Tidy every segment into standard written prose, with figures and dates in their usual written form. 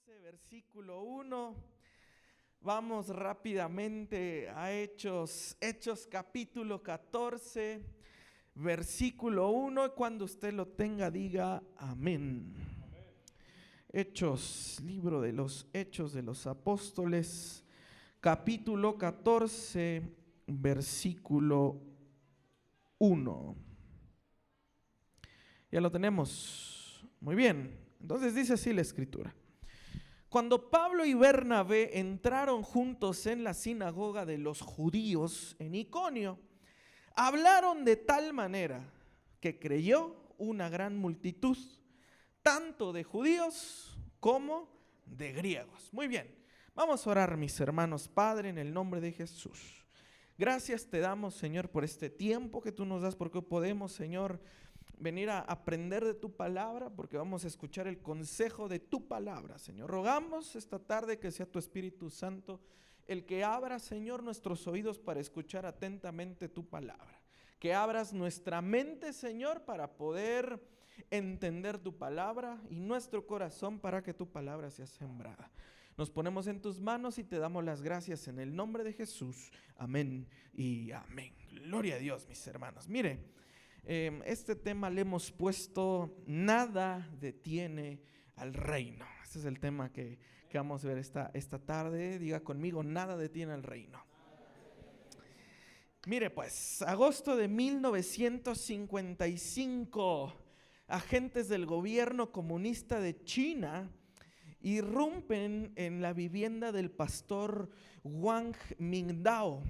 14, versículo 1. Vamos rápidamente a Hechos capítulo 14, versículo 1. Cuando usted lo tenga, diga amén. Hechos, libro de los Hechos de los Apóstoles, capítulo 14, versículo 1. Ya lo tenemos. Muy bien. Entonces dice así la escritura. Cuando Pablo y Bernabé entraron juntos en la sinagoga de los judíos en Iconio, hablaron de tal manera que creyó una gran multitud, tanto de judíos como de griegos. Muy bien, vamos a orar, mis hermanos. Padre, en el nombre de Jesús, gracias te damos, Señor, por este tiempo que tú nos das, porque podemos, Señor, venir a aprender de tu palabra, porque vamos a escuchar el consejo de tu palabra, Señor. Rogamos esta tarde que sea tu Espíritu Santo el que abra, Señor, nuestros oídos para escuchar atentamente tu palabra. Que abras nuestra mente, Señor, para poder entender tu palabra, y nuestro corazón para que tu palabra sea sembrada. Nos ponemos en tus manos y te damos las gracias en el nombre de Jesús. Amén y amén. Gloria a Dios, mis hermanos. Mire, este tema le hemos puesto: nada detiene al reino. Este es el tema que vamos a ver esta tarde. Diga conmigo: nada detiene al reino. Mire pues, agosto de 1955, agentes del gobierno comunista de China irrumpen en la vivienda del pastor Wang Mingdao,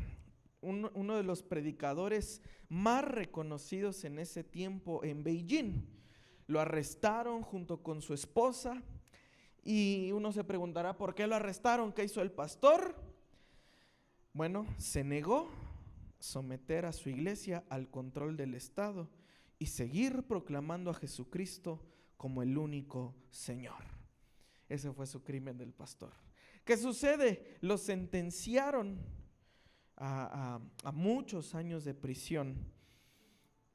uno de los predicadores más reconocidos en ese tiempo en Beijing. Lo arrestaron junto con su esposa, y uno se preguntará: ¿por qué lo arrestaron? ¿Qué hizo el pastor? Bueno, se negó someter a su iglesia al control del Estado y seguir proclamando a Jesucristo como el único Señor. Ese fue su crimen del pastor. ¿Qué sucede? Lo sentenciaron a muchos años de prisión,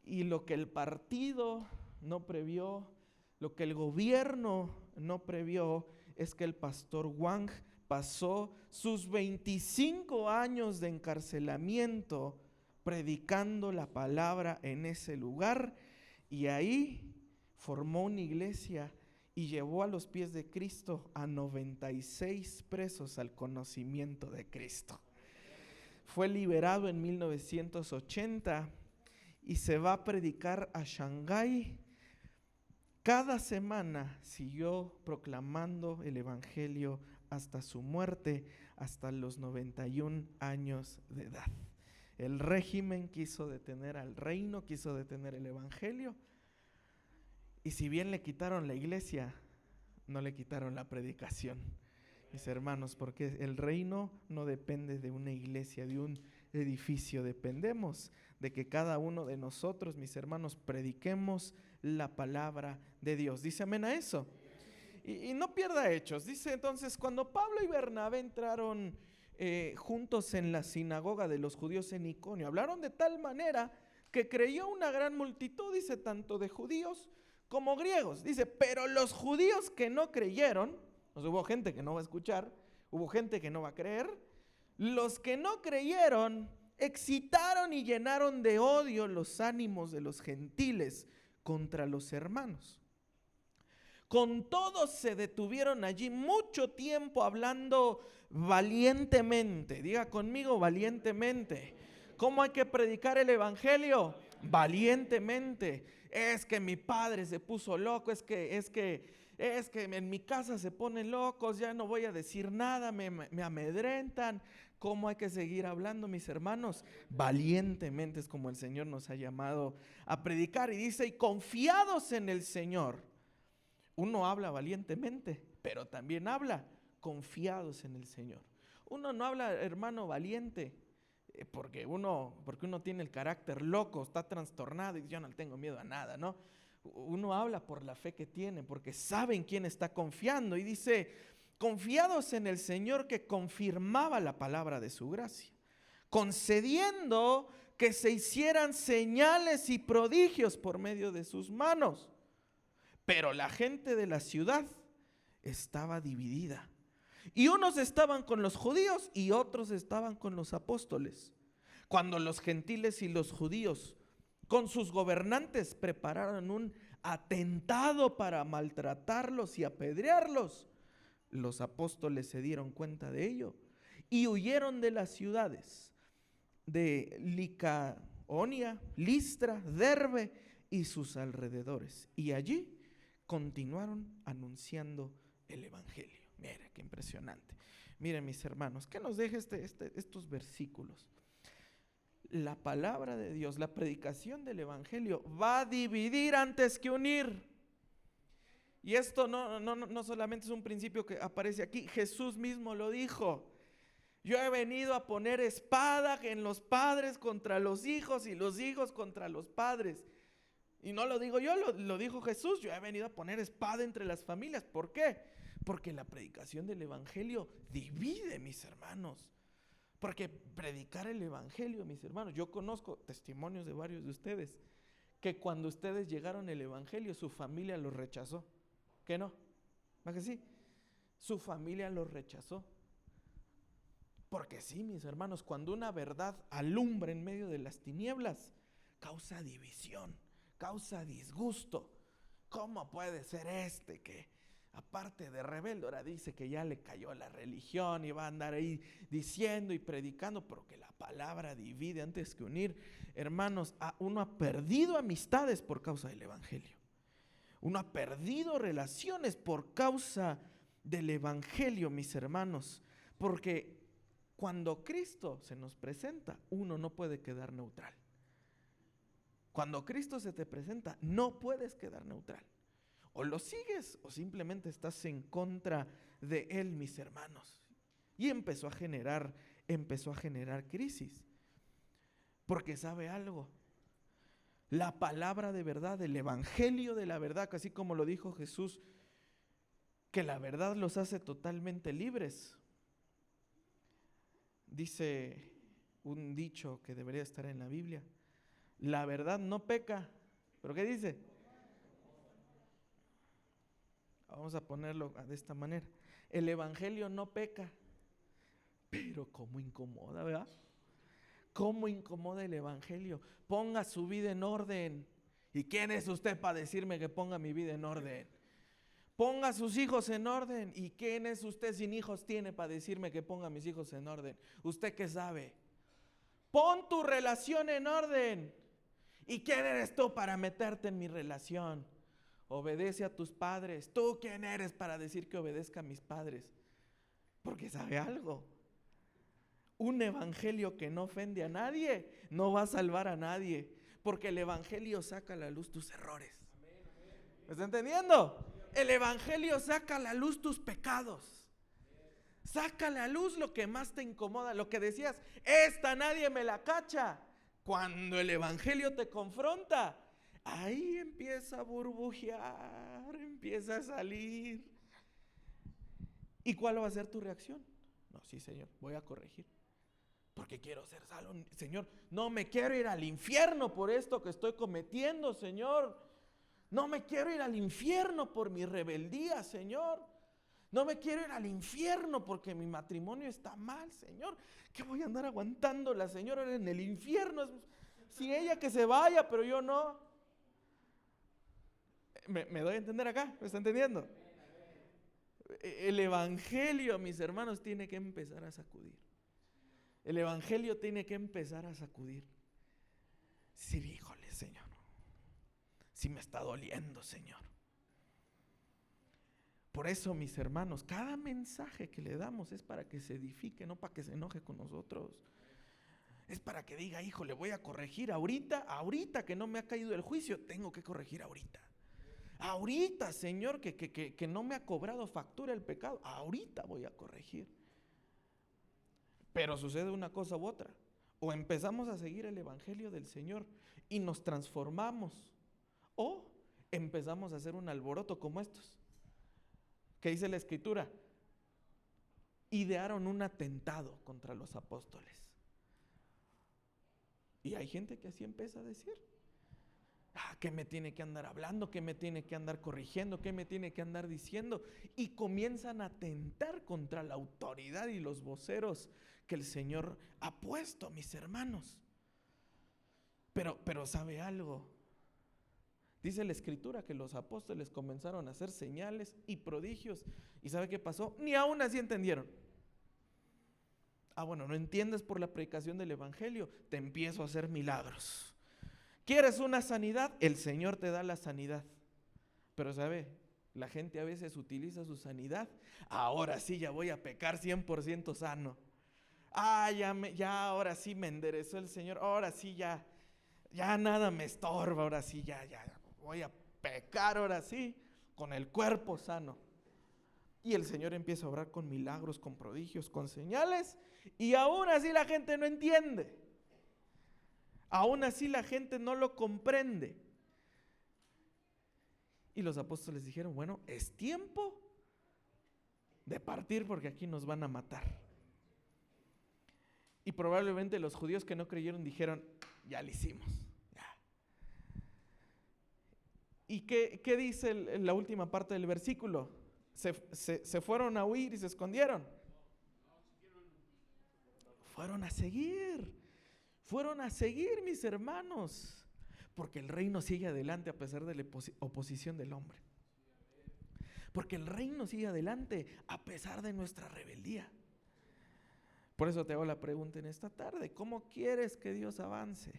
y lo que el partido no previó, lo que el gobierno no previó, es que el pastor Wang pasó sus 25 años de encarcelamiento predicando la palabra en ese lugar, y ahí formó una iglesia y llevó a los pies de Cristo a 96 presos al conocimiento de Cristo. Fue liberado en 1980 y se va a predicar a Shanghái. Cada semana siguió proclamando el evangelio hasta su muerte, hasta los 91 años de edad. El régimen quiso detener al reino, quiso detener el evangelio, y si bien le quitaron la iglesia, no le quitaron la predicación, mis hermanos, porque el reino no depende de una iglesia, de un edificio. Dependemos de que cada uno de nosotros, mis hermanos, prediquemos la palabra de Dios. Dice amén a eso. Y no pierda Hechos. Dice entonces: cuando Pablo y Bernabé entraron juntos en la sinagoga de los judíos en Iconio, hablaron de tal manera que creyó una gran multitud, dice, tanto de judíos como griegos. Dice, pero los judíos que no creyeron, o sea, hubo gente que no va a escuchar, hubo gente que no va a creer. Los que no creyeron excitaron y llenaron de odio los ánimos de los gentiles contra los hermanos. Con todo se detuvieron allí mucho tiempo hablando valientemente. Diga conmigo: valientemente. ¿Cómo hay que predicar el evangelio? Valientemente. Es que mi padre se puso loco, es que en mi casa se ponen locos, ya no voy a decir nada, me amedrentan. ¿Cómo hay que seguir hablando, mis hermanos? Valientemente es como el Señor nos ha llamado a predicar. Y dice: y confiados en el Señor. Uno habla valientemente, pero también habla confiados en el Señor. Uno no habla, hermano, valiente porque uno tiene el carácter loco, está trastornado y yo no tengo miedo a nada, ¿no? Uno habla por la fe que tiene, porque sabe en quién está confiando. Y dice: confiados en el Señor, que confirmaba la palabra de su gracia, concediendo que se hicieran señales y prodigios por medio de sus manos. Pero la gente de la ciudad estaba dividida. Y unos estaban con los judíos y otros estaban con los apóstoles. Cuando los gentiles y los judíos con sus gobernantes prepararon un atentado para maltratarlos y apedrearlos, los apóstoles se dieron cuenta de ello y huyeron de las ciudades de Licaonia, Listra, Derbe y sus alrededores. Y allí continuaron anunciando el evangelio. Mira, qué impresionante. Miren, mis hermanos, ¿qué nos deja estos versículos? La palabra de Dios, la predicación del evangelio va a dividir antes que unir. Y esto no solamente es un principio que aparece aquí, Jesús mismo lo dijo. Yo he venido a poner espada en los padres contra los hijos y los hijos contra los padres. Y no lo digo yo, lo dijo Jesús. Yo he venido a poner espada entre las familias. ¿Por qué? Porque la predicación del evangelio divide, mis hermanos. Porque predicar el evangelio, mis hermanos, yo conozco testimonios de varios de ustedes que cuando ustedes llegaron al evangelio, su familia los rechazó. ¿Qué no? ¿Va que sí? Su familia los rechazó. Porque sí, mis hermanos, cuando una verdad alumbra en medio de las tinieblas, causa división, causa disgusto. ¿Cómo puede ser que aparte de rebelde, ahora dice que ya le cayó la religión y va a andar ahí diciendo y predicando? Porque la palabra divide antes que unir. Hermanos, uno ha perdido amistades por causa del evangelio. Uno ha perdido relaciones por causa del evangelio, mis hermanos. Porque cuando Cristo se nos presenta, uno no puede quedar neutral. Cuando Cristo se te presenta, no puedes quedar neutral. O lo sigues o simplemente estás en contra de Él, mis hermanos. Y empezó a generar crisis. Porque sabe algo, la palabra de verdad, el evangelio de la verdad, así como lo dijo Jesús, que la verdad los hace totalmente libres. Dice un dicho que debería estar en la Biblia: la verdad no peca. ¿Pero qué dice? Vamos a ponerlo de esta manera: el evangelio no peca. Pero cómo incomoda, ¿verdad? Cómo incomoda el evangelio. Ponga su vida en orden. ¿Y quién es usted para decirme que ponga mi vida en orden? Ponga a sus hijos en orden. ¿Y quién es usted sin hijos tiene para decirme que ponga a mis hijos en orden? ¿Usted qué sabe? Pon tu relación en orden. ¿Y quién eres tú para meterte en mi relación? Obedece a tus padres. ¿Tú quién eres para decir que obedezca a mis padres? Porque sabe algo, un evangelio que no ofende a nadie no va a salvar a nadie, porque el evangelio saca a la luz tus errores. ¿Me está entendiendo? El evangelio saca a la luz tus pecados. Saca a la luz lo que más te incomoda, lo que decías, esta nadie me la cacha. Cuando el evangelio te confronta, ahí empieza a burbujear, empieza a salir. ¿Y cuál va a ser tu reacción? No, sí, Señor, voy a corregir, porque quiero ser salvo. Señor, no me quiero ir al infierno por esto que estoy cometiendo, Señor. No me quiero ir al infierno por mi rebeldía, Señor. No me quiero ir al infierno porque mi matrimonio está mal, Señor. ¿Qué voy a andar aguantando la señora en el infierno? Si ella que se vaya, pero yo no. ¿Me doy a entender acá? ¿Me está entendiendo? El evangelio, mis hermanos, tiene que empezar a sacudir. El evangelio tiene que empezar a sacudir. Sí, híjole, Señor, sí me está doliendo, Señor. Por eso, mis hermanos, cada mensaje que le damos es para que se edifique, no para que se enoje con nosotros. Es para que diga, hijo, le voy a corregir ahorita que no me ha caído el juicio, tengo que corregir ahorita. Ahorita, Señor, que no me ha cobrado factura el pecado, ahorita voy a corregir. Pero sucede una cosa u otra. O empezamos a seguir el evangelio del Señor y nos transformamos, o empezamos a hacer un alboroto como estos. ¿Qué dice la Escritura? Idearon un atentado contra los apóstoles. Y hay gente que así empieza a decir. ¿Qué me tiene que andar hablando? ¿Qué me tiene que andar corrigiendo? ¿Qué me tiene que andar diciendo? Y comienzan a atentar contra la autoridad y los voceros que el Señor ha puesto, mis hermanos. Pero ¿sabe algo? Dice la Escritura que los apóstoles comenzaron a hacer señales y prodigios. ¿Y sabe qué pasó? Ni aún así entendieron. Bueno, no entiendes por la predicación del Evangelio, te empiezo a hacer milagros. ¿Quieres una sanidad? El Señor te da la sanidad. Pero ¿sabe? La gente a veces utiliza su sanidad. Ahora sí ya voy a pecar 100% sano. Ya ahora sí me enderezó el Señor. Ahora sí ya nada me estorba. Ahora sí ya voy a pecar ahora sí con el cuerpo sano. Y el Señor empieza a obrar con milagros, con prodigios, con señales. Y aún así la gente no entiende. Aún así la gente no lo comprende. Y los apóstoles dijeron, bueno, es tiempo de partir porque aquí nos van a matar. Y probablemente los judíos que no creyeron dijeron, ya lo hicimos. Ya. ¿Y qué dice la última parte del versículo? Se fueron a huir y se escondieron. Fueron a seguir, mis hermanos, porque el reino sigue adelante a pesar de la oposición del hombre. Porque el reino sigue adelante a pesar de nuestra rebeldía. Por eso te hago la pregunta en esta tarde: ¿cómo quieres que Dios avance?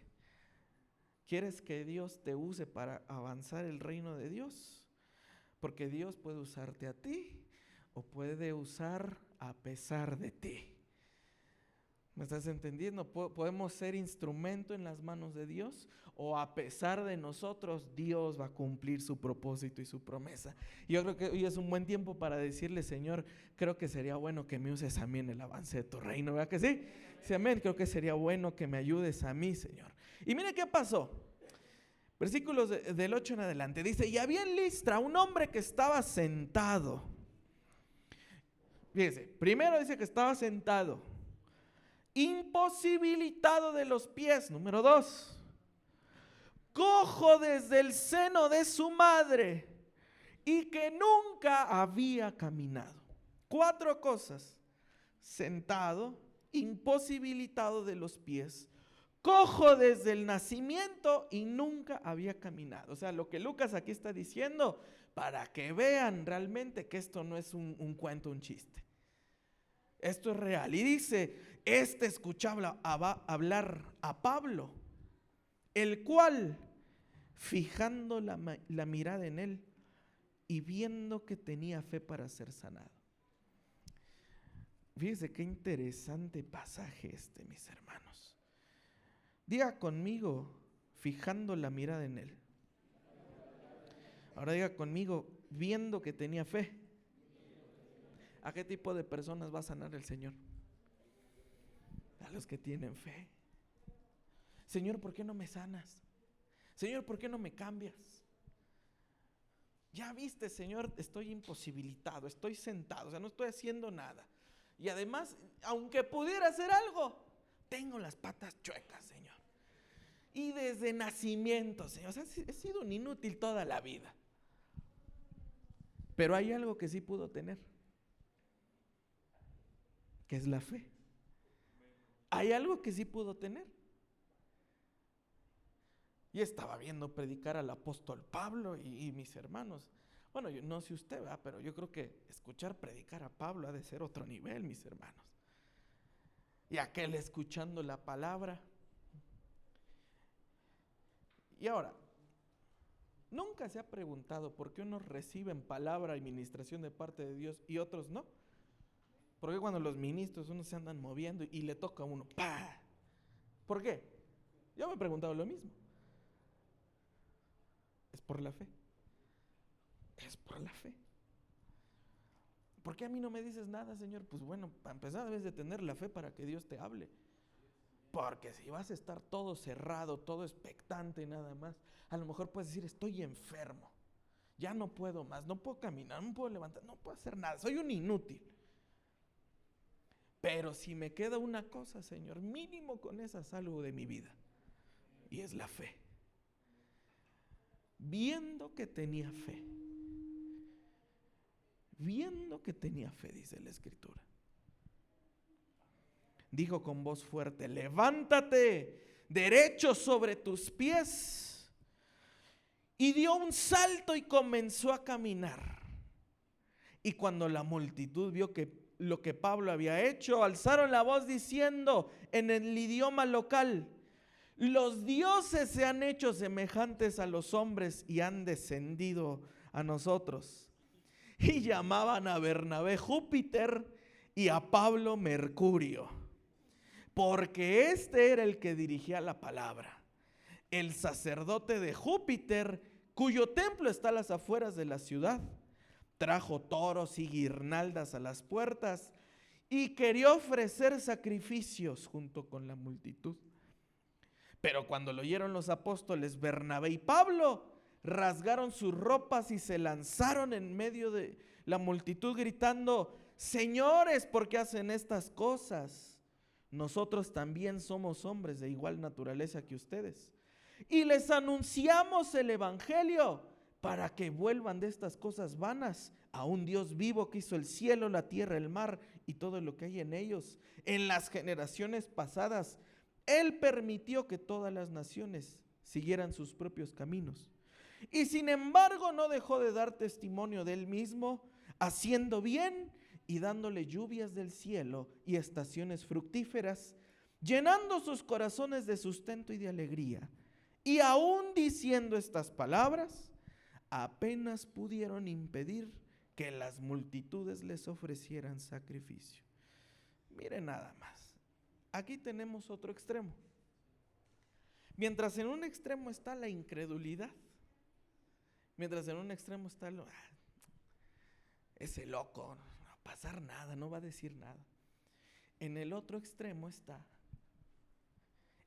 ¿Quieres que Dios te use para avanzar el reino de Dios? Porque Dios puede usarte a ti o puede usar a pesar de ti. ¿Me estás entendiendo? Podemos ser instrumento en las manos de Dios, o a pesar de nosotros, Dios va a cumplir su propósito y su promesa. Y yo creo que hoy es un buen tiempo para decirle: Señor, creo que sería bueno que me uses a mí en el avance de tu reino, ¿verdad que sí? Sí, amén. Creo que sería bueno que me ayudes a mí, Señor. Y mire qué pasó. Versículos del 8 en adelante. Dice: y había en Listra un hombre que estaba sentado. Fíjese, primero dice que estaba sentado, imposibilitado de los pies. Número 2, cojo desde el seno de su madre y que nunca había caminado. 4 cosas: sentado, imposibilitado de los pies, cojo desde el nacimiento y nunca había caminado. O sea, lo que Lucas aquí está diciendo, para que vean realmente que esto no es un cuento, un chiste. Esto es real. Y dice: escuchaba hablar a Pablo, el cual, fijando la mirada en él y viendo que tenía fe para ser sanado. Fíjense qué interesante pasaje mis hermanos. Diga conmigo: fijando la mirada en él. Ahora diga conmigo: viendo que tenía fe. ¿A qué tipo de personas va a sanar el Señor? A los que tienen fe. Señor, ¿por qué no me sanas? Señor, ¿por qué no me cambias? Ya viste, Señor, estoy imposibilitado, estoy sentado, o sea, no estoy haciendo nada. Y además, aunque pudiera hacer algo, tengo las patas chuecas, Señor. Y desde nacimiento, Señor, o sea, he sido un inútil toda la vida. Pero hay algo que sí pudo tener, que es la fe. Hay algo que sí pudo tener. Y estaba viendo predicar al apóstol Pablo y mis hermanos. Bueno, yo no sé usted, ¿verdad? Pero yo creo que escuchar predicar a Pablo ha de ser otro nivel, mis hermanos. Y aquel escuchando la palabra. Y ahora, ¿nunca se ha preguntado por qué unos reciben palabra y ministración de parte de Dios y otros no? ¿Por qué cuando los ministros unos se andan moviendo y le toca a uno? ¡Pah! ¿Por qué? Yo me he preguntado lo mismo. Es por la fe. Es por la fe. ¿Por qué a mí no me dices nada, Señor? Pues bueno, para empezar debes de tener la fe para que Dios te hable. Porque si vas a estar todo cerrado, todo expectante nada más, a lo mejor puedes decir: estoy enfermo, ya no puedo más, no puedo caminar, no puedo levantar, no puedo hacer nada, soy un inútil. Pero si me queda una cosa, Señor, mínimo con esa salvo de mi vida, y es la fe. viendo que tenía fe. Viendo que tenía fe, dice la Escritura. Dijo con voz fuerte: levántate derecho sobre tus pies. Y dio un salto y comenzó a caminar. Y cuando la multitud vio que lo que Pablo había hecho, alzaron la voz diciendo en el idioma local: los dioses se han hecho semejantes a los hombres y han descendido a nosotros. Y llamaban a Bernabé Júpiter y a Pablo Mercurio, porque este era el que dirigía la palabra. El sacerdote de Júpiter, cuyo templo está a las afueras de la ciudad, trajo toros y guirnaldas a las puertas y quería ofrecer sacrificios junto con la multitud. Pero cuando lo oyeron los apóstoles Bernabé y Pablo, rasgaron sus ropas y se lanzaron en medio de la multitud gritando: señores, ¿por qué hacen estas cosas? Nosotros también somos hombres de igual naturaleza que ustedes. Y les anunciamos el evangelio para que vuelvan de estas cosas vanas a un Dios vivo que hizo el cielo, la tierra, el mar y todo lo que hay en ellos. En las generaciones pasadas, Él permitió que todas las naciones siguieran sus propios caminos. Y sin embargo no dejó de dar testimonio de Él mismo, haciendo bien y dándole lluvias del cielo y estaciones fructíferas, llenando sus corazones de sustento y de alegría. Y aún diciendo estas palabras, apenas pudieron impedir que las multitudes les ofrecieran sacrificio. Miren nada más, aquí tenemos otro extremo. Mientras en un extremo está la incredulidad, mientras en un extremo está ese loco, no va a pasar nada, no va a decir nada. En el otro extremo está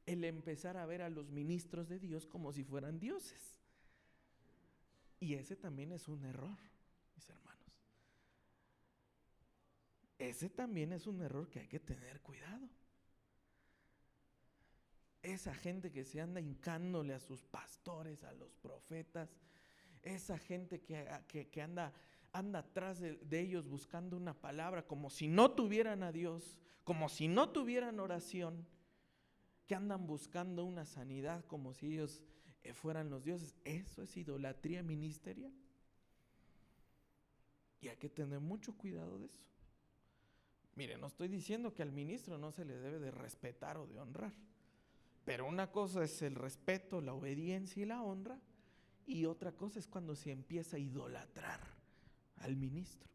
el empezar a ver a los ministros de Dios como si fueran dioses. Y ese también es un error, mis hermanos. Ese también es un error que hay que tener cuidado. Esa gente que se anda hincándole a sus pastores, a los profetas, esa gente que anda atrás de ellos buscando una palabra, como si no tuvieran a Dios, como si no tuvieran oración, que andan buscando una sanidad como si ellos fueran los dioses. Eso es idolatría ministerial. Y hay que tener mucho cuidado de eso. Mire, no estoy diciendo que al ministro no se le debe de respetar o de honrar. Pero una cosa es el respeto, la obediencia y la honra. Y otra cosa es cuando se empieza a idolatrar al ministro.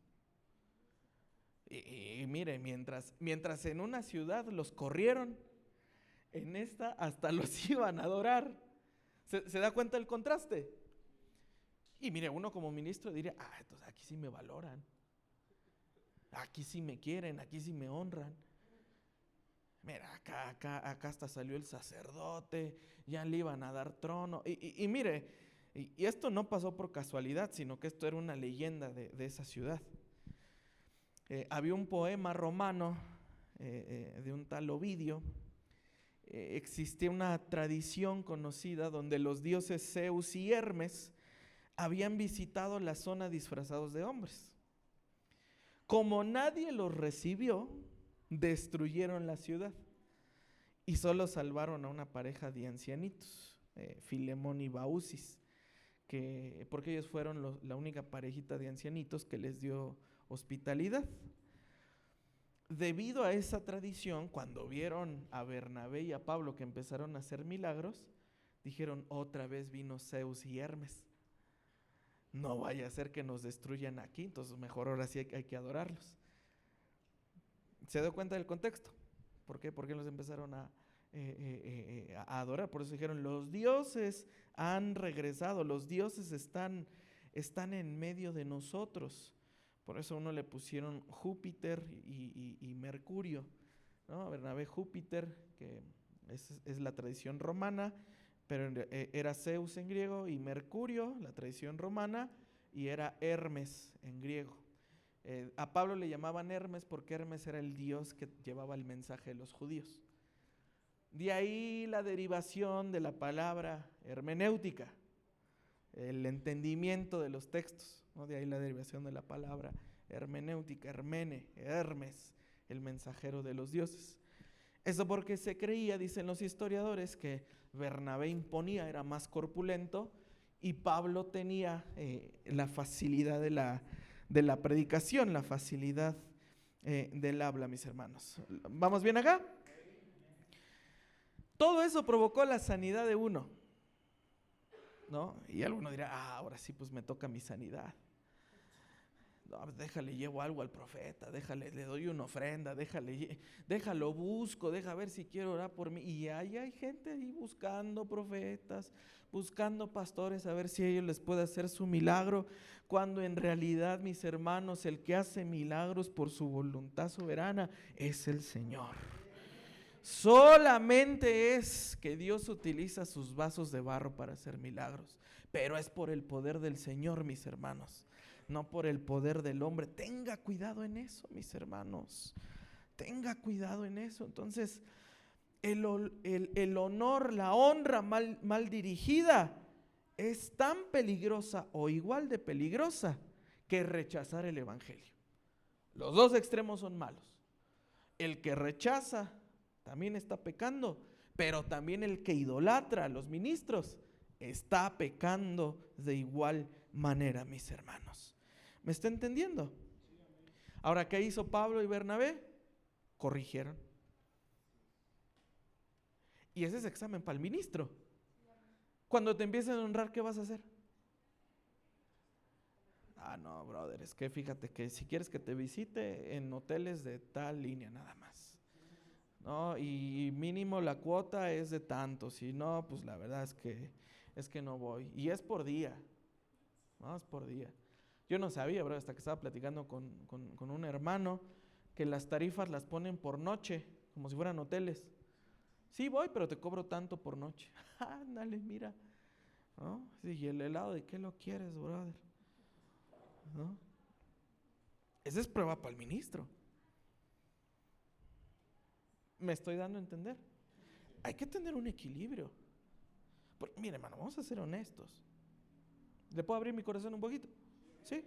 Y mire, mientras en una ciudad los corrieron, en esta hasta los iban a adorar. ¿Se da cuenta el contraste? Y mire, uno como ministro diría: entonces aquí sí me valoran, aquí sí me quieren, aquí sí me honran. Mira, acá hasta salió el sacerdote, ya le iban a dar trono. Y mire, y esto no pasó por casualidad, sino que esto era una leyenda de esa ciudad. Había un poema romano de un tal Ovidio. Existía una tradición conocida donde los dioses Zeus y Hermes habían visitado la zona disfrazados de hombres. Como nadie los recibió, destruyeron la ciudad y solo salvaron a una pareja de ancianitos, Filemón y Baucis, porque ellos fueron la única parejita de ancianitos que les dio hospitalidad. Debido a esa tradición, cuando vieron a Bernabé y a Pablo que empezaron a hacer milagros, dijeron: otra vez vino Zeus y Hermes. No vaya a ser que nos destruyan aquí, entonces mejor ahora sí hay que adorarlos. ¿Se da cuenta del contexto? ¿Por qué? Porque los empezaron a adorar. Por eso dijeron: los dioses han regresado, los dioses están en medio de nosotros. Por eso a uno le pusieron Júpiter y Mercurio, ¿no? Bernabé Júpiter, que es la tradición romana, pero era Zeus en griego, y Mercurio, la tradición romana, y era Hermes en griego. A Pablo le llamaban Hermes porque Hermes era el dios que llevaba el mensaje de los judíos. De ahí la derivación de la palabra hermenéutica, el entendimiento de los textos, ¿no? De ahí la derivación de la palabra hermenéutica, Hermes, el mensajero de los dioses. Eso porque se creía, dicen los historiadores, que Bernabé imponía, era más corpulento, y Pablo tenía la facilidad de la predicación, la facilidad del habla, mis hermanos. ¿Vamos bien acá? Todo eso provocó la sanidad de uno, ¿no? Y alguno dirá, ahora sí, pues me toca mi sanidad. No, déjale, llevo algo al profeta, déjale, le doy una ofrenda, déjalo busco, deja ver si quiero orar por mí. Y ahí hay gente ahí buscando profetas, buscando pastores, a ver si ellos les puede hacer su milagro, cuando en realidad, mis hermanos, el que hace milagros por su voluntad soberana es el Señor. Solamente es que Dios utiliza sus vasos de barro para hacer milagros, pero es por el poder del Señor, mis hermanos, no por el poder del hombre. Tenga cuidado en eso, mis hermanos, tenga cuidado en eso. Entonces, el honor, la honra mal dirigida es tan peligrosa o igual de peligrosa que rechazar el evangelio. Los dos extremos son malos. El que rechaza también está pecando, pero también el que idolatra a los ministros está pecando de igual manera, mis hermanos. ¿Me está entendiendo? Ahora, ¿qué hizo Pablo y Bernabé? Corrigieron. Y ese es examen para el ministro. Cuando te empiecen a honrar, ¿qué vas a hacer? No, brother, es que fíjate que si quieres que te visite en hoteles de tal línea nada más, ¿no? Y mínimo la cuota es de tanto, si no, pues la verdad es que no voy. Y es por día, ¿no? Es por día. Yo no sabía, bro, hasta que estaba platicando con un hermano, que las tarifas las ponen por noche, como si fueran hoteles. Sí voy, pero te cobro tanto por noche. Ándale, mira, ¿no? Sí, y el helado, ¿de qué lo quieres, brother? ¿No? Esa es prueba para el ministro. ¿Me estoy dando a entender? Hay que tener un equilibrio. Mire, hermano, vamos a ser honestos. ¿Le puedo abrir mi corazón un poquito? ¿Sí?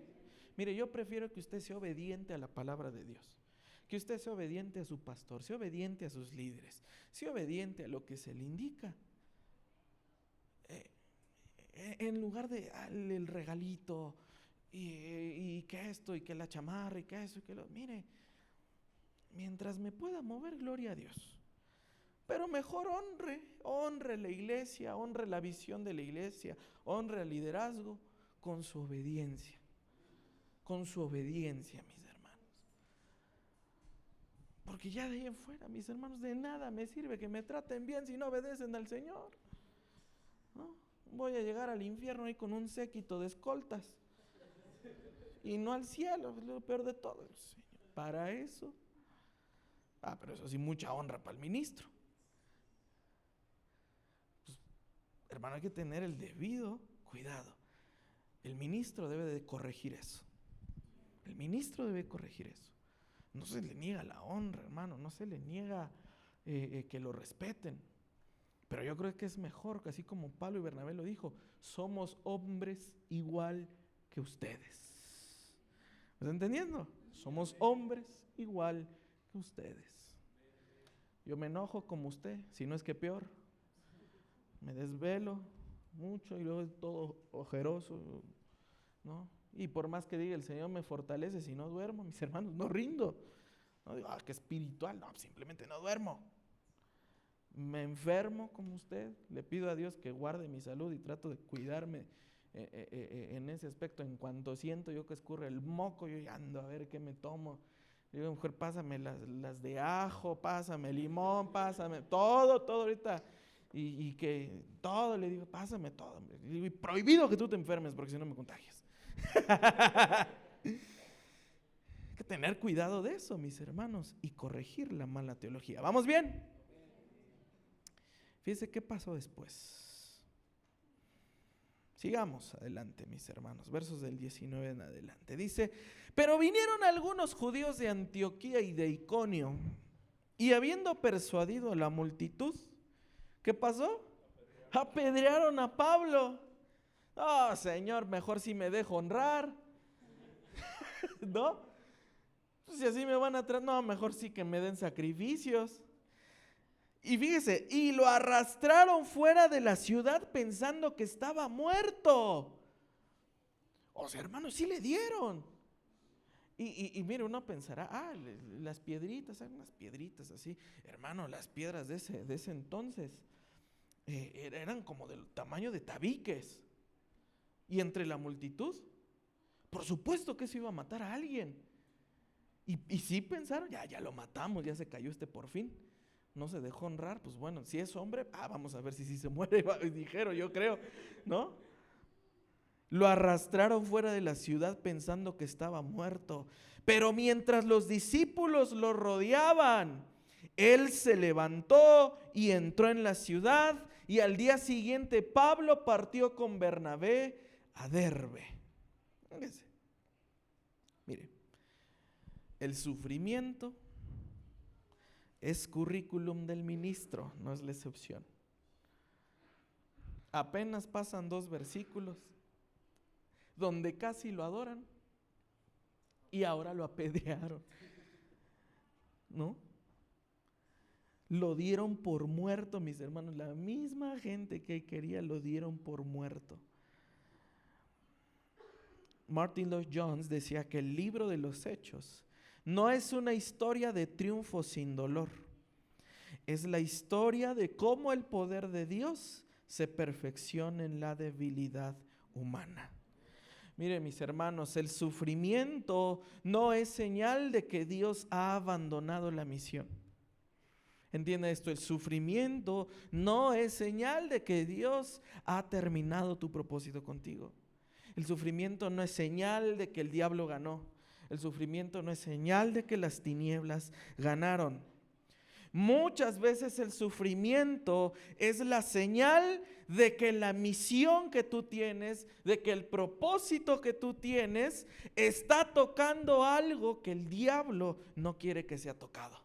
Mire, yo prefiero que usted sea obediente a la palabra de Dios, que usted sea obediente a su pastor, sea obediente a sus líderes, sea obediente a lo que se le indica, en lugar de el regalito y que esto y que la chamarra y que eso y que lo. Mire, mientras me pueda mover, gloria a Dios. Pero mejor honre la iglesia, honre la visión de la iglesia, honre al liderazgo con su obediencia. Con su obediencia, mis hermanos. Porque ya de ahí en fuera, mis hermanos, de nada me sirve que me traten bien si no obedecen al Señor, ¿no? Voy a llegar al infierno ahí con un séquito de escoltas y no al cielo, es lo peor de todo, Señor. Para eso. Pero eso sí, mucha honra para el ministro. Pues, hermano, hay que tener el debido cuidado. El ministro debe de corregir eso. El ministro debe corregir eso. No se le niega la honra, hermano, no se le niega que lo respeten. Pero yo creo que es mejor, que así como Pablo y Bernabé lo dijo, somos hombres igual que ustedes. ¿Me está entendiendo? Somos hombres igual que ustedes. Yo me enojo como usted, si no es que peor. Me desvelo mucho y luego todo ojeroso, ¿no? Y por más que diga el Señor me fortalece, si no duermo, mis hermanos, no rindo. No digo, qué espiritual, no, simplemente no duermo. Me enfermo como usted, le pido a Dios que guarde mi salud y trato de cuidarme en ese aspecto. En cuanto siento yo que escurre el moco, yo ya ando a ver qué me tomo. Le digo, mujer, pásame las de ajo, pásame limón, pásame todo ahorita. Y que todo, le digo, pásame todo. Le digo, y prohibido que tú te enfermes porque si no me contagias. Hay que tener cuidado de eso, mis hermanos, y corregir la mala teología. ¿Vamos bien? Fíjense qué pasó después. Sigamos adelante, mis hermanos, versos del 19 en adelante. Dice, pero vinieron algunos judíos de Antioquía y de Iconio, y habiendo persuadido a la multitud, ¿qué pasó? Apedrearon a Pablo. Oh, Señor, mejor si me dejo honrar. ¿No? Pues si así me van a traer, no, mejor sí que me den sacrificios. Y fíjese, y lo arrastraron fuera de la ciudad pensando que estaba muerto. O sea, hermanos, sí le dieron. Y mire, uno pensará, las piedritas, hay unas piedritas así. Hermano, las piedras de ese entonces eran como del tamaño de tabiques. Y entre la multitud, por supuesto que eso iba a matar a alguien. Y sí pensaron, ya lo matamos, ya se cayó por fin. No se dejó honrar, pues bueno, si es hombre, vamos a ver si se muere, dijeron, yo creo, ¿no? Lo arrastraron fuera de la ciudad pensando que estaba muerto. Pero mientras los discípulos lo rodeaban, él se levantó y entró en la ciudad. Y al día siguiente Pablo partió con Bernabé a Derbe. Fíjense. Mire, el sufrimiento es currículum del ministro, no es la excepción. Apenas pasan 2 versículos donde casi lo adoran y ahora lo apedrearon, ¿no? Lo dieron por muerto, mis hermanos. La misma gente que quería lo dieron por muerto. Martin Lloyd-Jones decía que el libro de los Hechos no es una historia de triunfo sin dolor. Es la historia de cómo el poder de Dios se perfecciona en la debilidad humana. Miren, mis hermanos, el sufrimiento no es señal de que Dios ha abandonado la misión. Entiende esto, el sufrimiento no es señal de que Dios ha terminado tu propósito contigo. El sufrimiento no es señal de que el diablo ganó. El sufrimiento no es señal de que las tinieblas ganaron. Muchas veces el sufrimiento es la señal de que la misión que tú tienes, de que el propósito que tú tienes, está tocando algo que el diablo no quiere que sea tocado.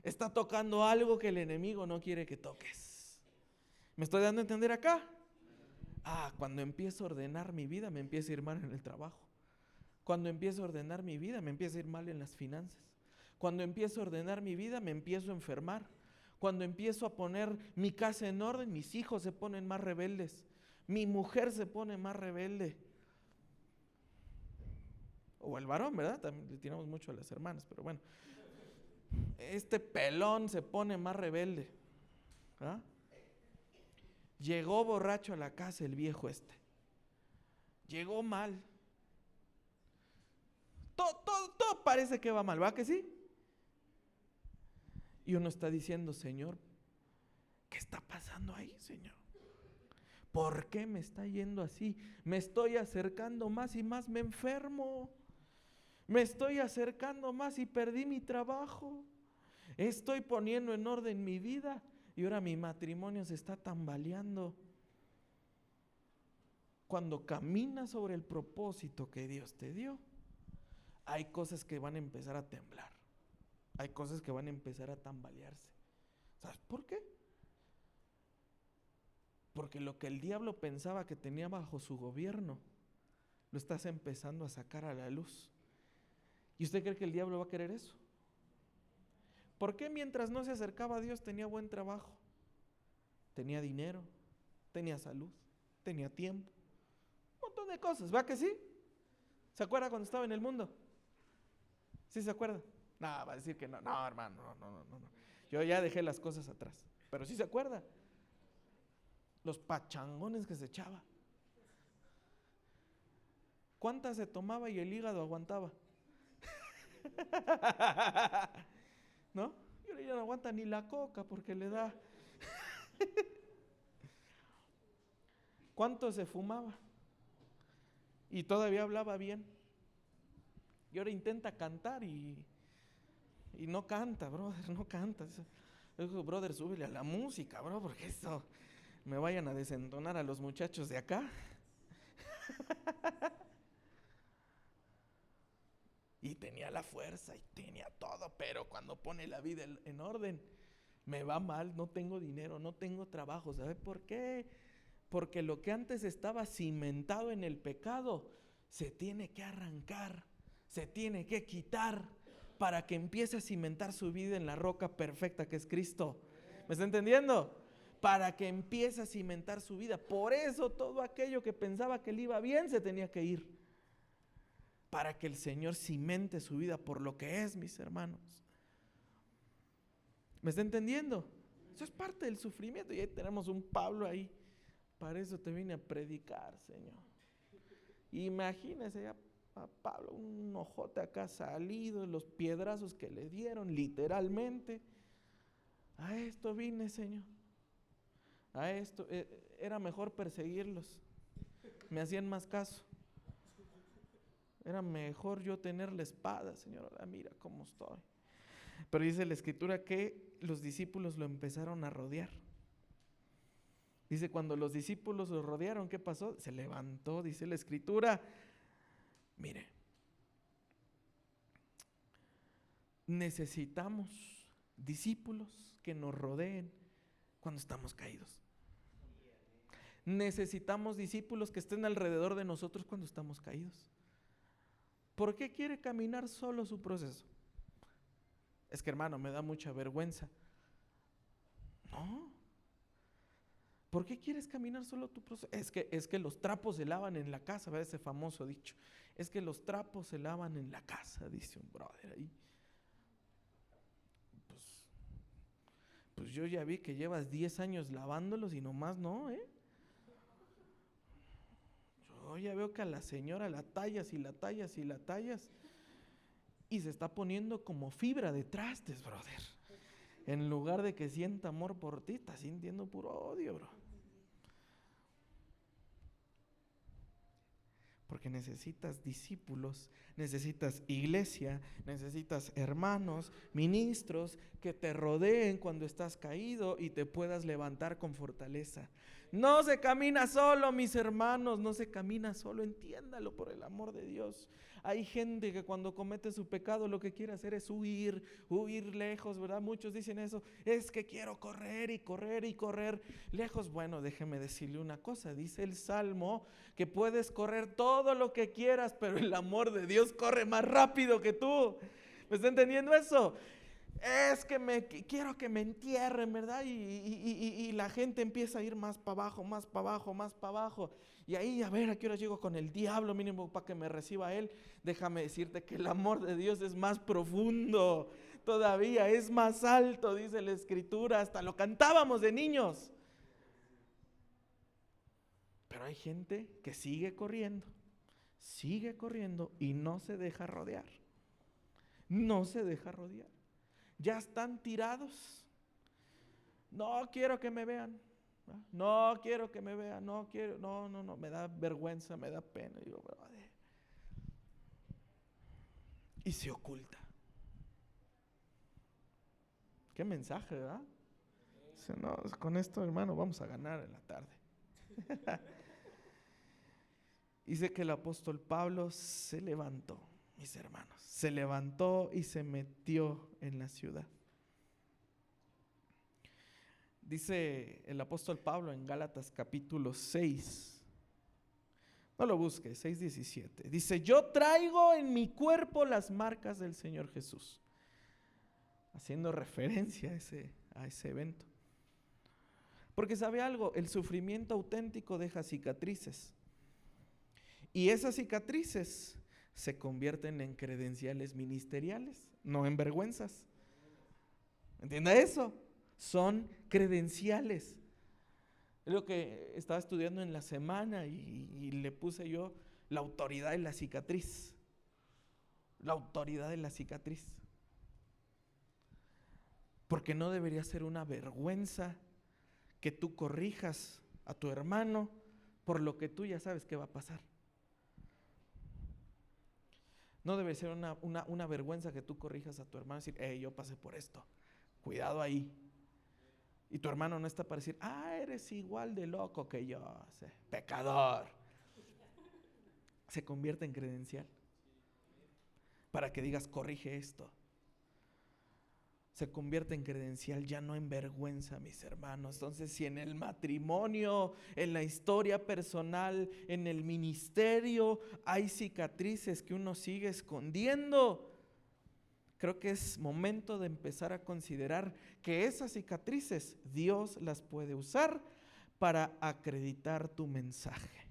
Está tocando algo que el enemigo no quiere que toques. ¿Me estoy dando a entender acá? Cuando empiezo a ordenar mi vida, me empieza a ir mal en el trabajo. Cuando empiezo a ordenar mi vida, me empieza a ir mal en las finanzas. Cuando empiezo a ordenar mi vida, me empiezo a enfermar. Cuando empiezo a poner mi casa en orden, mis hijos se ponen más rebeldes. Mi mujer se pone más rebelde. O el varón, ¿verdad? También le tiramos mucho a las hermanas, pero bueno. Este pelón se pone más rebelde. ¿Ah? Llegó borracho a la casa el viejo este. Llegó mal. Todo parece que va mal, ¿va que sí? Y uno está diciendo, Señor, ¿qué está pasando ahí, Señor? ¿Por qué me está yendo así? Me estoy acercando más y más me enfermo. Me estoy acercando más y perdí mi trabajo. Estoy poniendo en orden mi vida y ahora mi matrimonio se está tambaleando. Cuando caminas sobre el propósito que Dios te dio, hay cosas que van a empezar a temblar. Hay cosas que van a empezar a tambalearse. ¿Sabes por qué? Porque lo que el diablo pensaba que tenía bajo su gobierno, lo estás empezando a sacar a la luz. ¿Y usted cree que el diablo va a querer eso? ¿Por qué mientras no se acercaba a Dios tenía buen trabajo? Tenía dinero, tenía salud, tenía tiempo, un montón de cosas, ¿va que sí? ¿Se acuerda cuando estaba en el mundo? ¿Sí se acuerda? No, va a decir que no, no, hermano, no. Yo ya dejé las cosas atrás, pero sí se acuerda. Los pachangones que se echaba. ¿Cuántas se tomaba y el hígado aguantaba? ¿No? Y ahora ya no aguanta ni la coca porque le da. ¿Cuánto se fumaba? Y todavía hablaba bien. Y ahora intenta cantar y no canta, brother, no canta. Dijo, brother, súbele a la música, bro, porque esto me vayan a desentonar a los muchachos de acá. Y tenía la fuerza y tenía todo, pero cuando pone la vida en orden, me va mal, no tengo dinero, no tengo trabajo. ¿Sabe por qué? Porque lo que antes estaba cimentado en el pecado se tiene que arrancar, se tiene que quitar para que empiece a cimentar su vida en la roca perfecta que es Cristo. ¿Me está entendiendo? Para que empiece a cimentar su vida. Por eso todo aquello que pensaba que le iba bien se tenía que ir. Para que el Señor cimente su vida por lo que es, mis hermanos. ¿Me está entendiendo? Eso es parte del sufrimiento. Y ahí tenemos un Pablo ahí. Para eso te vine a predicar, Señor. Imagínese a Pablo, un ojote acá salido, los piedrazos que le dieron, literalmente. A esto vine, Señor. A esto, era mejor perseguirlos. Me hacían más caso. Era mejor yo tener la espada, Señor. Ahora mira cómo estoy. Pero dice la Escritura que los discípulos lo empezaron a rodear. Dice, cuando los discípulos lo rodearon, ¿qué pasó? Se levantó, dice la Escritura. Mire, necesitamos discípulos que nos rodeen cuando estamos caídos. Necesitamos discípulos que estén alrededor de nosotros cuando estamos caídos. ¿Por qué quiere caminar solo su proceso? Es que, hermano, me da mucha vergüenza. No. ¿Por qué quieres caminar solo tu proceso? Es que los trapos se lavan en la casa, ¿verdad? Ese famoso dicho. Es que los trapos se lavan en la casa, dice un brother ahí. Pues yo ya vi que llevas 10 años lavándolos y nomás no, ¿eh? Yo ya veo que a la señora la tallas y la tallas y la tallas y se está poniendo como fibra de trastes, brother. En lugar de que sienta amor por ti, está sintiendo puro odio, bro. Porque necesitas discípulos, necesitas iglesia, necesitas hermanos, ministros que te rodeen cuando estás caído y te puedas levantar con fortaleza. No se camina solo, mis hermanos, no se camina solo, entiéndalo por el amor de Dios. Hay gente que cuando comete su pecado lo que quiere hacer es huir lejos, ¿verdad? Muchos dicen eso, es que quiero correr y correr y correr lejos. Bueno, déjeme decirle una cosa, dice el Salmo que puedes correr todo lo que quieras, pero el amor de Dios corre más rápido que tú. ¿Me está entendiendo eso? Es que quiero que me entierren, ¿verdad? Y la gente empieza a ir más para abajo, más para abajo, más para abajo. Y ahí, a ver, ¿a qué hora llego con el diablo mínimo para que me reciba él? Déjame decirte que el amor de Dios es más profundo todavía, es más alto, dice la Escritura. Hasta lo cantábamos de niños. Pero hay gente que sigue corriendo y no se deja rodear. No se deja rodear. Ya están tirados. No quiero que me vean. No quiero que me vean. No, me da vergüenza, me da pena. Digo, y se oculta. Qué mensaje, ¿verdad? Dice, no, con esto, hermano, vamos a ganar en la tarde. Dice que el apóstol Pablo se levantó, mis hermanos. Se levantó y se metió en la ciudad. Dice el apóstol Pablo en Gálatas capítulo 6. No lo busques, 6:17. Dice, yo traigo en mi cuerpo las marcas del Señor Jesús. Haciendo referencia a ese evento. Porque sabe algo, el sufrimiento auténtico deja cicatrices. Y esas cicatrices se convierten en credenciales ministeriales, no en vergüenzas. ¿Entiende eso? Son credenciales. Es lo que estaba estudiando en la semana y le puse yo la autoridad de la cicatriz. La autoridad de la cicatriz. Porque no debería ser una vergüenza que tú corrijas a tu hermano por lo que tú ya sabes que va a pasar. No debe ser una vergüenza que tú corrijas a tu hermano y decir, yo pasé por esto, cuidado ahí. Y tu hermano no está para decir, eres igual de loco que yo, pecador. Se convierte en credencial para que digas, corrige esto. se convierte en credencial, ya no en vergüenza, mis hermanos. Entonces, si en el matrimonio, en la historia personal, en el ministerio, hay cicatrices que uno sigue escondiendo, creo que es momento de empezar a considerar que esas cicatrices Dios las puede usar para acreditar tu mensaje.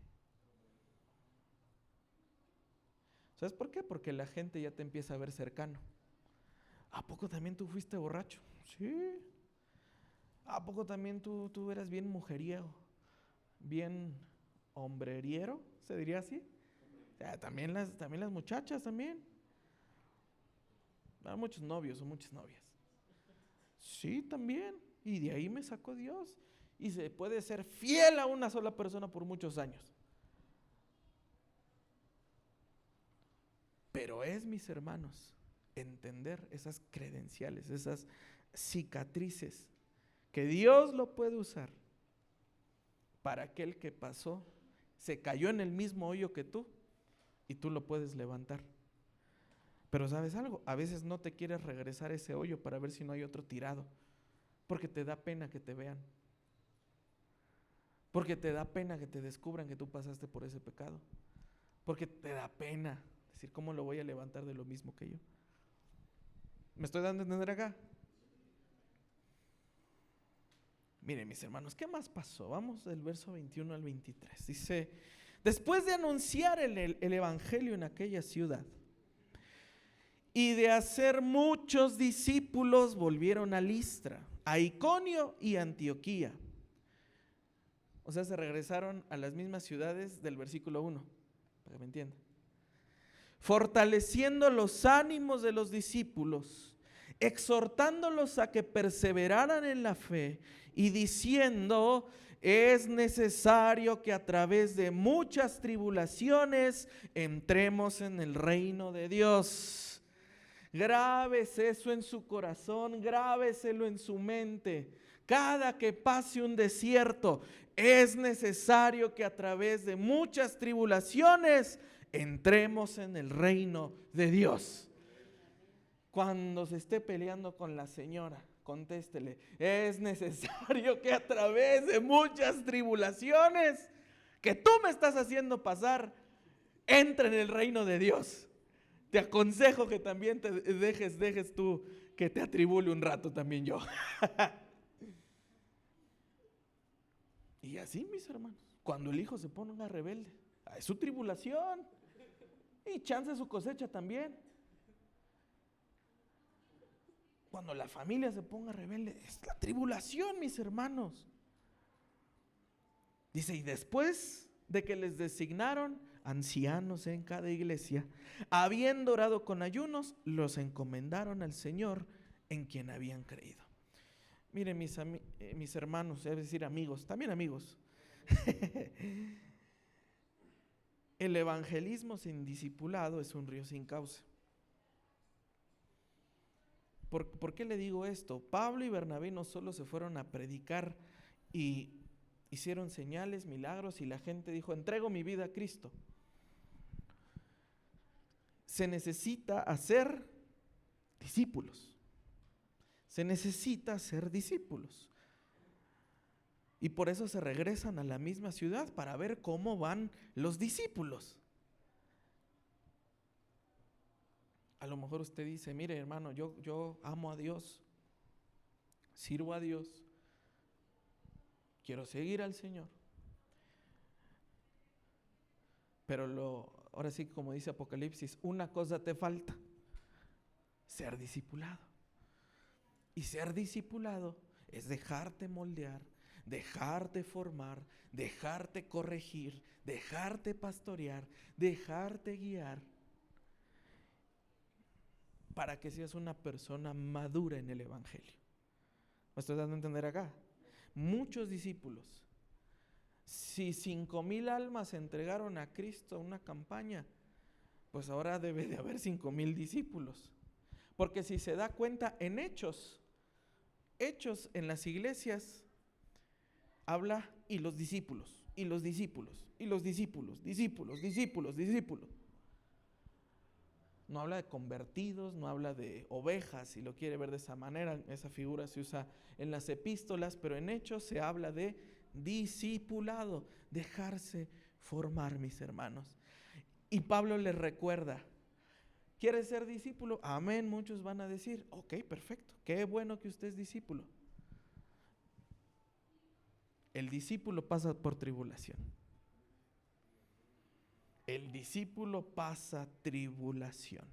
¿Sabes por qué? Porque la gente ya te empieza a ver cercano. ¿A poco también tú fuiste borracho? Sí. ¿A poco también tú eras bien mujeriego? Bien hombreriero, ¿se diría así? O sea, también las muchachas también. Hay muchos novios o muchas novias. Sí, también. Y de ahí me sacó Dios. Y se puede ser fiel a una sola persona por muchos años. Pero es, mis hermanos, entender esas credenciales, esas cicatrices, que Dios lo puede usar para aquel que pasó, se cayó en el mismo hoyo que tú y tú lo puedes levantar. Pero ¿sabes algo? A veces no te quieres regresar a ese hoyo para ver si no hay otro tirado, porque te da pena que te vean, porque te da pena que te descubran que tú pasaste por ese pecado, porque te da pena decir, ¿cómo lo voy a levantar de lo mismo que yo? ¿Me estoy dando a entender acá? Miren, mis hermanos, ¿qué más pasó? Vamos del verso 21 al 23. Dice, después de anunciar el evangelio en aquella ciudad y de hacer muchos discípulos, volvieron a Listra, a Iconio y Antioquía. O sea, se regresaron a las mismas ciudades del versículo 1, para que me entiendan. Fortaleciendo los ánimos de los discípulos, exhortándolos a que perseveraran en la fe y diciendo, es necesario que a través de muchas tribulaciones entremos en el reino de Dios. Grábese eso en su corazón, grábeselo en su mente. Cada que pase un desierto, es necesario que a través de muchas tribulaciones entremos en el reino de Dios. Cuando se esté peleando con la señora, contéstele, es necesario que a través de muchas tribulaciones que tú me estás haciendo pasar, entre en el reino de Dios. Te aconsejo que también te dejes tú que te atribule un rato también yo. Y así, mis hermanos, cuando el hijo se pone una rebelde, es su tribulación. Y chance su cosecha también. Cuando la familia se ponga rebelde, es la tribulación, mis hermanos. Dice, y después de que les designaron ancianos en cada iglesia, habiendo orado con ayunos, los encomendaron al Señor en quien habían creído. Miren, mis hermanos, es decir, amigos, también amigos. El evangelismo sin discipulado es un río sin cauce. ¿Por qué le digo esto? Pablo y Bernabé no solo se fueron a predicar y hicieron señales, milagros, y la gente dijo, entrego mi vida a Cristo. Se necesita hacer discípulos. Se necesita hacer discípulos. Y por eso se regresan a la misma ciudad para ver cómo van los discípulos. A lo mejor usted dice, mire hermano, yo amo a Dios, sirvo a Dios, quiero seguir al Señor. Pero ahora sí, como dice Apocalipsis, una cosa te falta, ser discipulado. Y ser discipulado es dejarte moldear, dejarte formar, dejarte corregir, dejarte pastorear, dejarte guiar, para que seas una persona madura en el evangelio. ¿Me estoy dando a entender acá? Muchos discípulos, si 5,000 almas se entregaron a Cristo a una campaña, pues ahora debe de haber 5,000 discípulos. Porque si se da cuenta en Hechos en las iglesias, habla y los discípulos, y los discípulos, y los discípulos, discípulos. No habla de convertidos, no habla de ovejas, si lo quiere ver de esa manera. Esa figura se usa en las epístolas, pero en Hechos se habla de discipulado, dejarse formar, mis hermanos. Y Pablo les recuerda, ¿quieres ser discípulo? Amén, muchos van a decir, ok, perfecto, qué bueno que usted es discípulo. El discípulo pasa por tribulación. El discípulo pasa tribulación.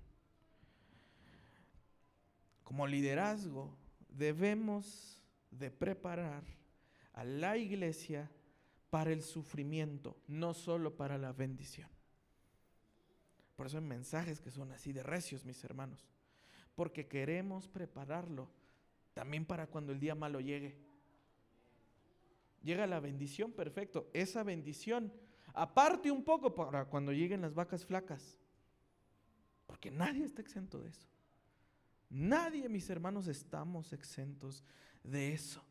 Como liderazgo debemos de preparar a la iglesia para el sufrimiento, no solo para la bendición. Por eso hay mensajes que son así de recios, mis hermanos, porque queremos prepararlo también para cuando el día malo llegue. Llega la bendición, perfecto. Esa bendición aparte un poco para cuando lleguen las vacas flacas, porque nadie está exento de eso. Nadie, mis hermanos, estamos exentos de eso.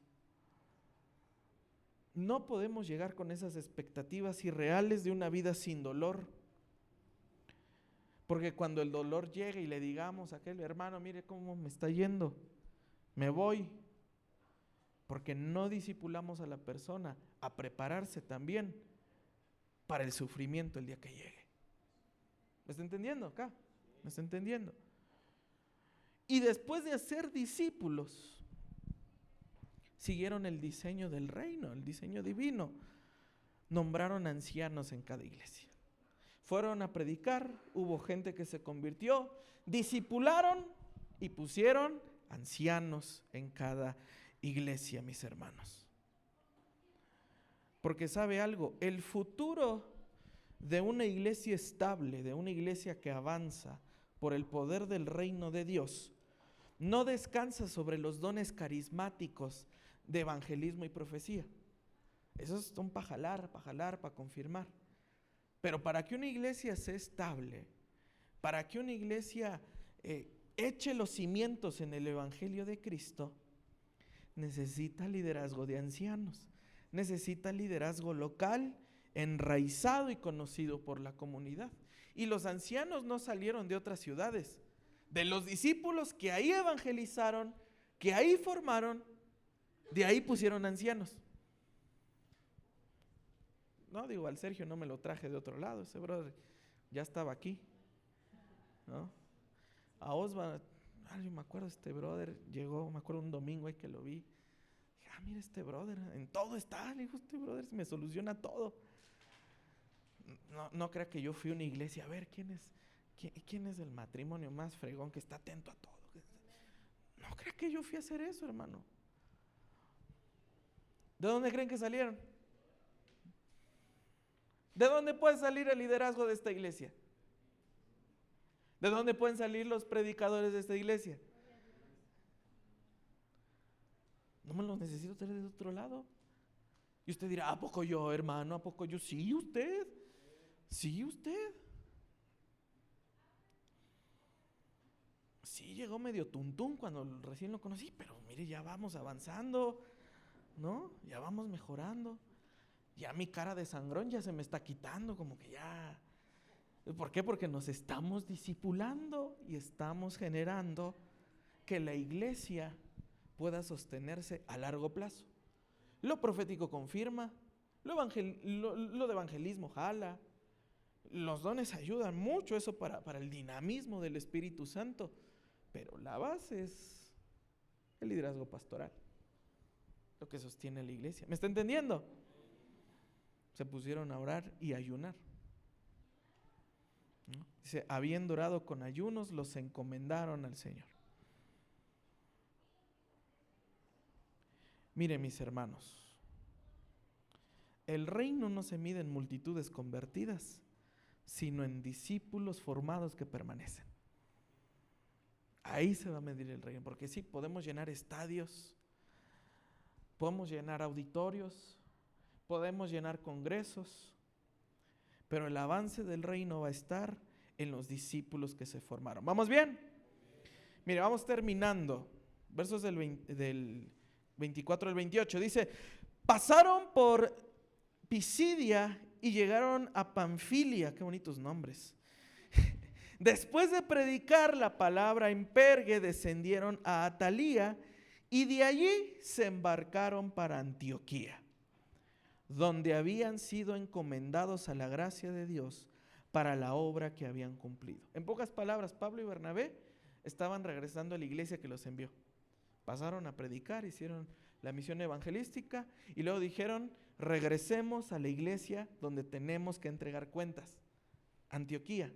No podemos llegar con esas expectativas irreales de una vida sin dolor, porque cuando el dolor llegue y le digamos a aquel hermano, mire cómo me está yendo, me voy, porque no discipulamos a la persona a prepararse también para el sufrimiento el día que llegue. ¿Me está entendiendo acá? ¿Me está entendiendo? Y después de hacer discípulos, siguieron el diseño del reino, el diseño divino. Nombraron ancianos en cada iglesia. Fueron a predicar, hubo gente que se convirtió, discipularon y pusieron ancianos en cada iglesia, mis hermanos. Porque sabe algo, el futuro de una iglesia estable, de una iglesia que avanza por el poder del reino de Dios, no descansa sobre los dones carismáticos de evangelismo y profecía. Esos son para jalar, para confirmar. Pero para que una iglesia sea estable, para que una iglesia eche los cimientos en el evangelio de Cristo, necesita liderazgo de ancianos. Necesita liderazgo local, enraizado y conocido por la comunidad. Y los ancianos no salieron de otras ciudades. De los discípulos que ahí evangelizaron, que ahí formaron, de ahí pusieron ancianos. No, digo, al Sergio no me lo traje de otro lado, ese brother ya estaba aquí, ¿no? A Osva, yo me acuerdo, este brother llegó, me acuerdo un domingo ahí que lo vi. Mira este brother, en todo está, le dijo, este brother me soluciona todo. No crea que yo fui a una iglesia a ver quién es el matrimonio más fregón que está atento a todo. No crea que yo fui a hacer eso, hermano. ¿De dónde creen que salieron? ¿De dónde puede salir el liderazgo de esta iglesia? ¿De dónde pueden salir los predicadores de esta iglesia? No me los necesito traer de otro lado. Y usted dirá, ¿a poco yo, hermano? ¿A poco yo? Sí, usted. Sí, usted. Sí, llegó medio tuntún cuando recién lo conocí, pero mire, ya vamos avanzando, ¿no? Ya vamos mejorando. Ya mi cara de sangrón ya se me está quitando, como que ya. ¿Por qué? Porque nos estamos discipulando y estamos generando que la iglesia pueda sostenerse a largo plazo. Lo profético confirma, lo de evangelismo jala, los dones ayudan mucho, eso para el dinamismo del Espíritu Santo, pero la base es el liderazgo pastoral, lo que sostiene la iglesia. ¿Me está entendiendo? Se pusieron a orar y ayunar, ¿no? Dice, habiendo orado con ayunos, los encomendaron al Señor. Mire, mis hermanos, el reino no se mide en multitudes convertidas, sino en discípulos formados que permanecen. Ahí se va a medir el reino, porque sí, podemos llenar estadios, podemos llenar auditorios, podemos llenar congresos, pero el avance del reino va a estar en los discípulos que se formaron. ¿Vamos bien? Mire, vamos terminando. Versos del 24 al 28. Dice, pasaron por Pisidia y llegaron a Panfilia. Qué bonitos nombres. Después de predicar la palabra en Perge, descendieron a Atalía y de allí se embarcaron para Antioquía, donde habían sido encomendados a la gracia de Dios para la obra que habían cumplido. En pocas palabras, Pablo y Bernabé estaban regresando a la iglesia que los envió. Pasaron a predicar, hicieron la misión evangelística y luego dijeron: regresemos a la iglesia donde tenemos que entregar cuentas. Antioquía.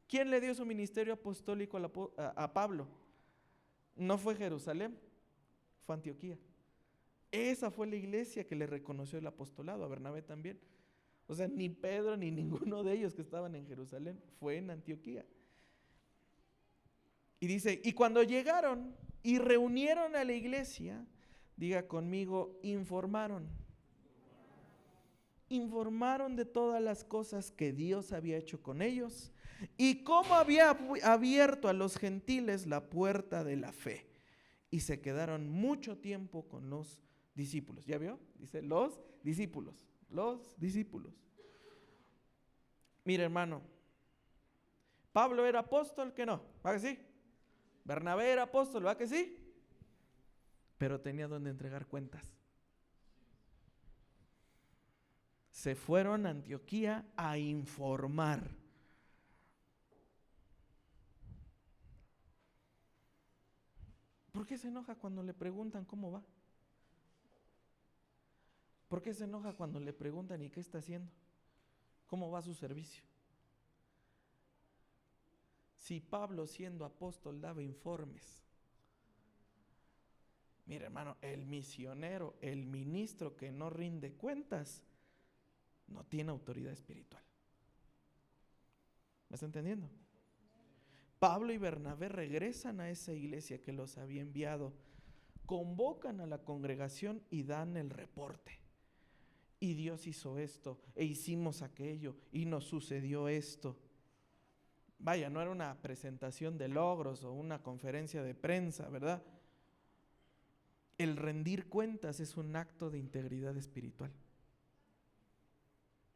¿Quién le dio su ministerio apostólico a Pablo? No fue Jerusalén, fue Antioquía. Esa fue la iglesia que le reconoció el apostolado, a Bernabé también. O sea, ni Pedro ni ninguno de ellos que estaban en Jerusalén, fue en Antioquía. Y dice, y cuando llegaron y reunieron a la iglesia, diga conmigo, informaron de todas las cosas que Dios había hecho con ellos y cómo había abierto a los gentiles la puerta de la fe. Y se quedaron mucho tiempo con los discípulos. ¿Ya vio? Dice los discípulos. Mira, hermano, Pablo era apóstol, ¿que no? ¿Va que sí? Bernabé era apóstol, ¿va que sí? Pero tenía donde entregar cuentas. Se fueron a Antioquía a informar. ¿Por qué se enoja cuando le preguntan cómo va? ¿Por qué se enoja cuando le preguntan y qué está haciendo? ¿Cómo va su servicio? Si Pablo, siendo apóstol, daba informes. Mira, hermano, el misionero, el ministro que no rinde cuentas, no tiene autoridad espiritual. ¿Me está entendiendo? Pablo y Bernabé regresan a esa iglesia que los había enviado, convocan a la congregación y dan el reporte. Y Dios hizo esto, e hicimos aquello, y nos sucedió esto. Vaya, no era una presentación de logros o una conferencia de prensa, ¿verdad? El rendir cuentas es un acto de integridad espiritual.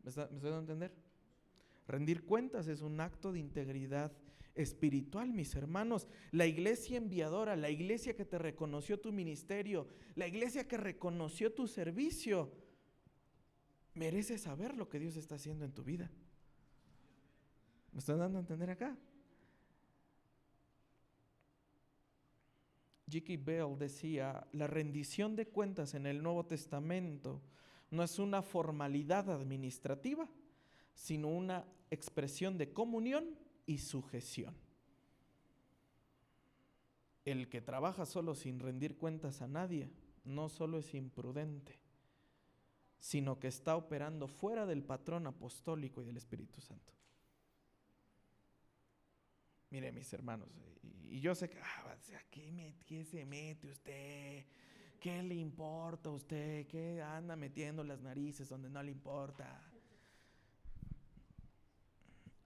¿Me estoy dando a entender? Rendir cuentas es un acto de integridad espiritual, mis hermanos. La iglesia enviadora, la iglesia que te reconoció tu ministerio, la iglesia que reconoció tu servicio, merece saber lo que Dios está haciendo en tu vida. ¿Me estoy dando a entender acá? G.K. Bell decía, la rendición de cuentas en el Nuevo Testamento no es una formalidad administrativa, sino una expresión de comunión y sujeción. El que trabaja solo sin rendir cuentas a nadie, no solo es imprudente, sino que está operando fuera del patrón apostólico y del Espíritu Santo. Mire, mis hermanos, y yo sé que, ¿qué se mete usted? ¿Qué le importa a usted? ¿Qué anda metiendo las narices donde no le importa?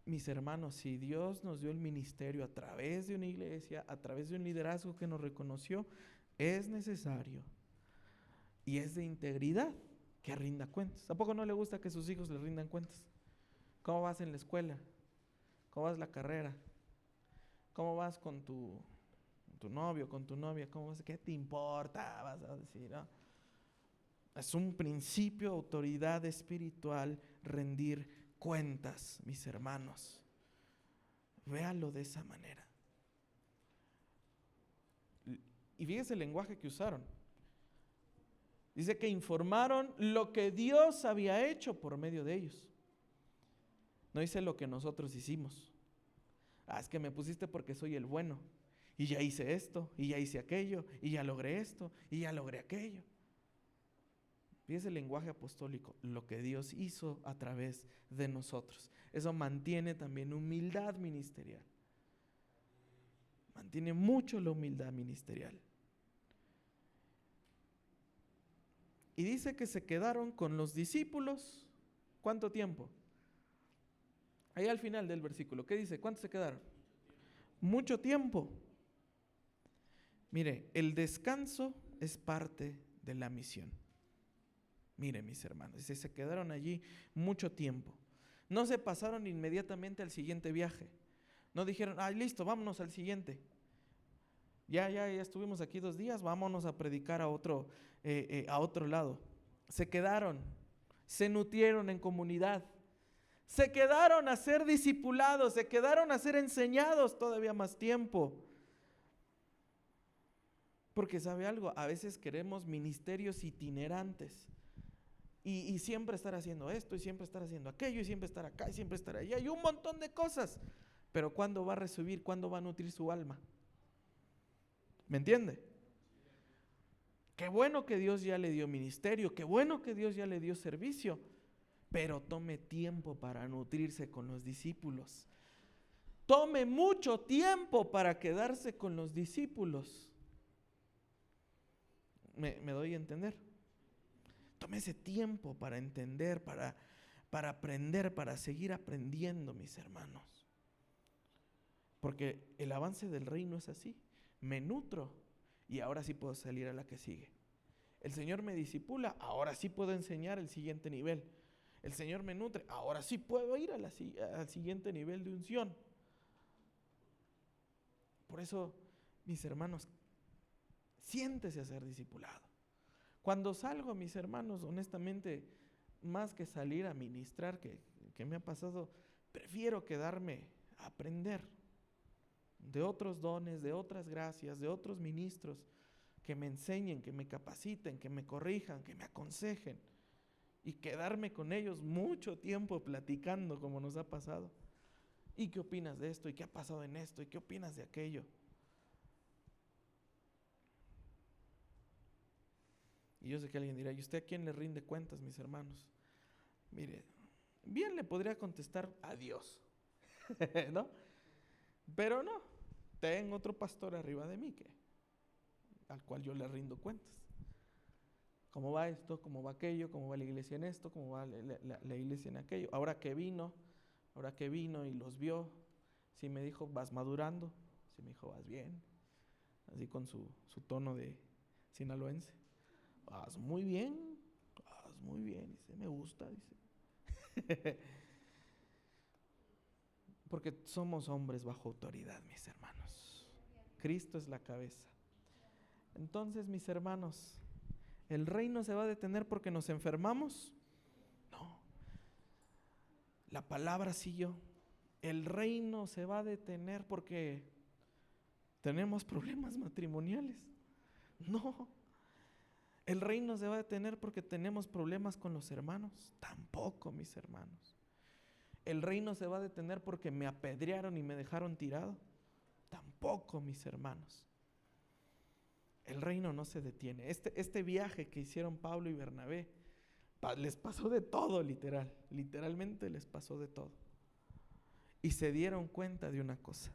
Mis hermanos, si Dios nos dio el ministerio a través de una iglesia, a través de un liderazgo que nos reconoció, es necesario y es de integridad que rinda cuentas. ¿A poco no le gusta que sus hijos le rindan cuentas? ¿Cómo vas en la escuela? ¿Cómo vas en la carrera? ¿Cómo vas con tu novio, con tu novia? ¿Cómo vas? ¿Qué te importa? Vas a decir, ¿no? Es un principio de autoridad espiritual rendir cuentas, mis hermanos. Véalo de esa manera. Y fíjese el lenguaje que usaron. Dice que informaron lo que Dios había hecho por medio de ellos. No dice lo que nosotros hicimos. Es que me pusiste porque soy el bueno. Y ya hice esto, y ya hice aquello, y ya logré esto, y ya logré aquello. Fíjese el lenguaje apostólico, lo que Dios hizo a través de nosotros. Eso mantiene también humildad ministerial. Mantiene mucho la humildad ministerial. Y dice que se quedaron con los discípulos. ¿Cuánto tiempo? Ahí al final del versículo, ¿qué dice? ¿Cuántos se quedaron? Mucho tiempo. Mire, el descanso es parte de la misión. Mire, mis hermanos, dice, se quedaron allí mucho tiempo. No se pasaron inmediatamente al siguiente viaje. No dijeron, ay, listo, vámonos al siguiente. Ya estuvimos aquí 2 días, vámonos a predicar a otro lado. Se quedaron, se nutrieron en comunidad, se quedaron a ser discipulados, se quedaron a ser enseñados todavía más tiempo. Porque ¿sabe algo? A veces queremos ministerios itinerantes y siempre estar haciendo esto y siempre estar haciendo aquello y siempre estar acá y siempre estar allá y un montón de cosas. Pero ¿cuándo va a recibir? ¿Cuándo va a nutrir su alma? ¿Me entiende? Qué bueno que Dios ya le dio ministerio, qué bueno que Dios ya le dio servicio, pero tome tiempo para nutrirse con los discípulos. Tome mucho tiempo para quedarse con los discípulos. ¿Me doy a entender? Tome ese tiempo para entender, para aprender, para seguir aprendiendo, mis hermanos. Porque el avance del reino es así. Me nutro y ahora sí puedo salir a la que sigue. El Señor me discipula, ahora sí puedo enseñar el siguiente nivel. El Señor me nutre, ahora sí puedo ir al siguiente nivel de unción. Por eso, mis hermanos, siéntese a ser discipulado. Cuando salgo, mis hermanos, honestamente, más que salir a ministrar, que me ha pasado, prefiero quedarme a aprender de otros dones, de otras gracias, de otros ministros que me enseñen, que me capaciten, que me corrijan, que me aconsejen y quedarme con ellos mucho tiempo platicando como nos ha pasado. ¿Y qué opinas de esto? ¿Y qué ha pasado en esto? ¿Y qué opinas de aquello? Y yo sé que alguien dirá, ¿y usted a quién le rinde cuentas, mis hermanos? Mire, bien le podría contestar a Dios, ¿no? Pero no, tengo otro pastor arriba de mí al cual yo le rindo cuentas. ¿Cómo va esto? ¿Cómo va aquello? ¿Cómo va la iglesia en esto? ¿Cómo va la iglesia en aquello? Ahora que vino y los vio, sí me dijo, vas madurando, sí me dijo, vas bien, así con su tono de sinaloense. Vas muy bien, dice, me gusta, dice. Porque somos hombres bajo autoridad, mis hermanos. Cristo es la cabeza. Entonces, mis hermanos, ¿el reino se va a detener porque nos enfermamos? No. La palabra siguió. El reino se va a detener porque tenemos problemas matrimoniales. No. El reino se va a detener porque tenemos problemas con los hermanos. Tampoco, mis hermanos. El reino se va a detener porque me apedrearon y me dejaron tirado. Tampoco, mis hermanos. El reino no se detiene. Este viaje que hicieron Pablo y Bernabé, les pasó de todo, literalmente les pasó de todo. Y se dieron cuenta de una cosa.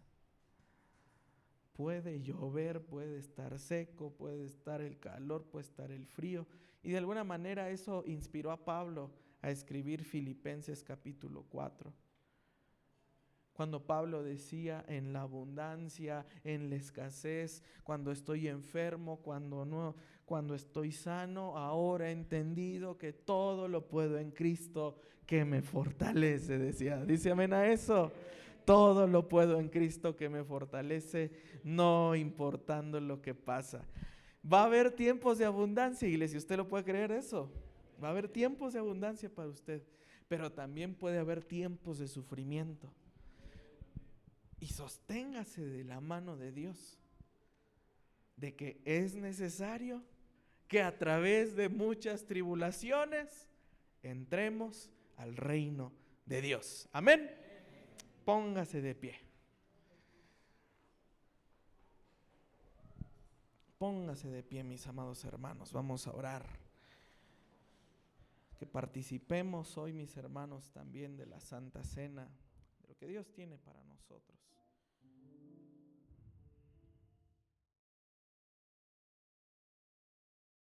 Puede llover, puede estar seco, puede estar el calor, puede estar el frío. Y de alguna manera eso inspiró a Pablo a escribir Filipenses capítulo 4. Cuando Pablo decía, en la abundancia, en la escasez, cuando estoy enfermo, cuando estoy sano, ahora he entendido que todo lo puedo en Cristo que me fortalece, decía. Dice amén a eso. Todo lo puedo en Cristo que me fortalece, no importando lo que pasa. Va a haber tiempos de abundancia, iglesia, ¿usted lo puede creer eso? Va a haber tiempos de abundancia para usted, pero también puede haber tiempos de sufrimiento. Y sosténgase de la mano de Dios, de que es necesario que a través de muchas tribulaciones entremos al reino de Dios. Amén. Póngase de pie. Póngase de pie, mis amados hermanos. Vamos a orar. Que participemos hoy, mis hermanos, también de la Santa Cena, de lo que Dios tiene para nosotros.